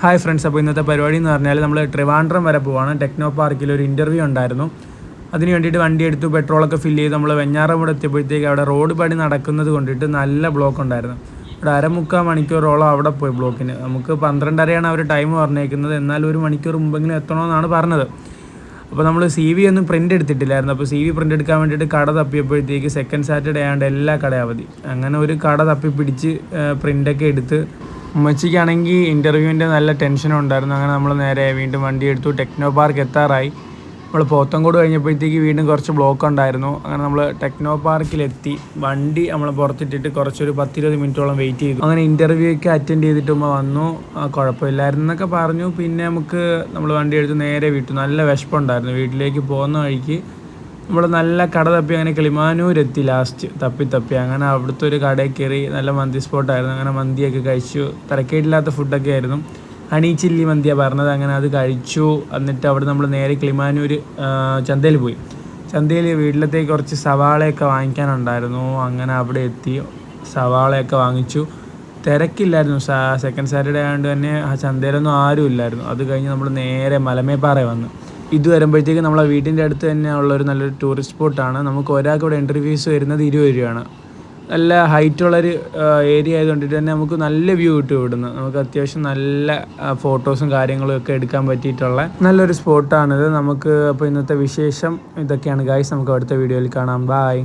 Hi friends, അപ്പോൾ ഇന്നത്തെ പരിപാടി എന്ന് പറഞ്ഞാൽ നമ്മൾ ട്രിവാൻഡ്രം വരെ പോവാണ്. ടെക്നോ പാർക്കിൽ ഒരു ഇൻ്റർവ്യൂ ഉണ്ടായിരുന്നു. അതിന് വേണ്ടിയിട്ട് വണ്ടി എടുത്തു, പെട്രോളൊക്കെ ഫില്ല് ചെയ്ത് നമ്മൾ വെഞ്ഞാറമൂട് എത്തിയപ്പോഴത്തേക്ക് അവിടെ റോഡ് പണി നടക്കുന്നത് കൊണ്ടിട്ട് നല്ല ബ്ലോക്ക് ഉണ്ടായിരുന്നു. ഇവിടെ 1/4 മണിക്കൂറോളം അവിടെ പോയി ബ്ലോക്കിന്. നമുക്ക് 12:30 അവർ ടൈം പറഞ്ഞേക്കുന്നത്, എന്നാൽ 1 മണിക്കൂർ മുമ്പെങ്കിലും എത്തണമെന്നാണ് പറഞ്ഞത്. അപ്പോൾ നമ്മൾ CV ഒന്നും പ്രിൻ്റ് എടുത്തിട്ടില്ലായിരുന്നു. അപ്പോൾ CV പ്രിൻ്റ് എടുക്കാൻ വേണ്ടിയിട്ട് കട തപ്പിയപ്പോഴത്തേക്ക് സെക്കൻഡ് സാറ്റർഡേ ആയതുകൊണ്ട് എല്ലാ കടയും അവധി. അങ്ങനെ ഒരു കട തപ്പി പിടിച്ച് പ്രിൻ്റൊക്കെ എടുത്ത്, ഉമ്മച്ചിക്കാണെങ്കിൽ ഇൻ്റർവ്യൂവിൻ്റെ നല്ല ടെൻഷനും ഉണ്ടായിരുന്നു. അങ്ങനെ നമ്മൾ നേരെ വീണ്ടും വണ്ടി എടുത്തു. ടെക്നോ പാർക്ക് എത്താറായി. നമ്മൾ പോത്തങ്കോട് കഴിഞ്ഞപ്പോഴത്തേക്ക് വീണ്ടും കുറച്ച് ബ്ലോക്ക് ഉണ്ടായിരുന്നു. അങ്ങനെ നമ്മൾ ടെക്നോ പാർക്കിലെത്തി. വണ്ടി നമ്മൾ പുറത്തിട്ടിട്ട് കുറച്ചൊരു 10-20 മിനിറ്റോളം വെയിറ്റ് ചെയ്തു. അങ്ങനെ ഇൻ്റർവ്യൂ ഒക്കെ അറ്റൻഡ് ചെയ്തിട്ട് വന്നു. കുഴപ്പമില്ലായിരുന്നു എന്നൊക്കെ പറഞ്ഞു. പിന്നെ നമ്മൾ വണ്ടി എടുത്ത് നേരെ വിട്ടു. നല്ല വിശപ്പുണ്ടായിരുന്നു. വീട്ടിലേക്ക് പോകുന്ന വഴിക്ക് നമ്മൾ നല്ല കട തപ്പി അങ്ങനെ കിളിമാനൂരെത്തി. ലാസ്റ്റ് തപ്പി അങ്ങനെ അവിടുത്തെ ഒരു കടയിൽ കയറി. നല്ല മന്തി സ്പോട്ടായിരുന്നു. അങ്ങനെ മന്തിയൊക്കെ കഴിച്ചു. തിരക്കേടില്ലാത്ത ഫുഡൊക്കെ ആയിരുന്നു. ഹണി ചില്ലി മന്തിയാണ് പറഞ്ഞത്. അങ്ങനെ അത് കഴിച്ചു. എന്നിട്ട് അവിടെ നമ്മൾ നേരെ കിളിമാനൂർ ചന്തയിൽ പോയി. ചന്തയിൽ വീട്ടിലത്തേക്ക് കുറച്ച് സവാളയൊക്കെ വാങ്ങിക്കാനുണ്ടായിരുന്നു. അങ്ങനെ അവിടെ എത്തി. സവാളയൊക്കെ വാങ്ങിച്ചു. തിരക്കില്ലായിരുന്നു. സെക്കൻഡ് സാറ്റർഡേ ആയതുകൊണ്ട് തന്നെ ആ ചന്തയിലൊന്നും ആരും ഇല്ലായിരുന്നു. അത് കഴിഞ്ഞ് നമ്മൾ നേരെ മലമേപ്പാറ വന്നു. ഇത് വരുമ്പോഴത്തേക്ക് നമ്മളെ വീട്ടിൻ്റെ അടുത്ത് തന്നെ ഉള്ളൊരു നല്ലൊരു ടൂറിസ്റ്റ് സ്പോട്ടാണ്. നമുക്ക് ഒരാൾക്ക് ഇവിടെ എൻട്രി ഫീസ് വരുന്നത് 20 രൂപയാണ്. നല്ല ഹൈറ്റുള്ളൊരു ഏരിയ ആയതുകൊണ്ടിട്ട് തന്നെ നമുക്ക് നല്ല വ്യൂ കിട്ടും ഇവിടുന്ന്. നമുക്ക് അത്യാവശ്യം നല്ല ഫോട്ടോസും കാര്യങ്ങളും ഒക്കെ എടുക്കാൻ പറ്റിയിട്ടുള്ള നല്ലൊരു സ്പോട്ടാണിത്. അപ്പോൾ ഇന്നത്തെ വിശേഷം ഇതൊക്കെയാണ് ഗായ്സ്. നമുക്ക് അടുത്ത വീഡിയോയിൽ കാണാം. ബൈ.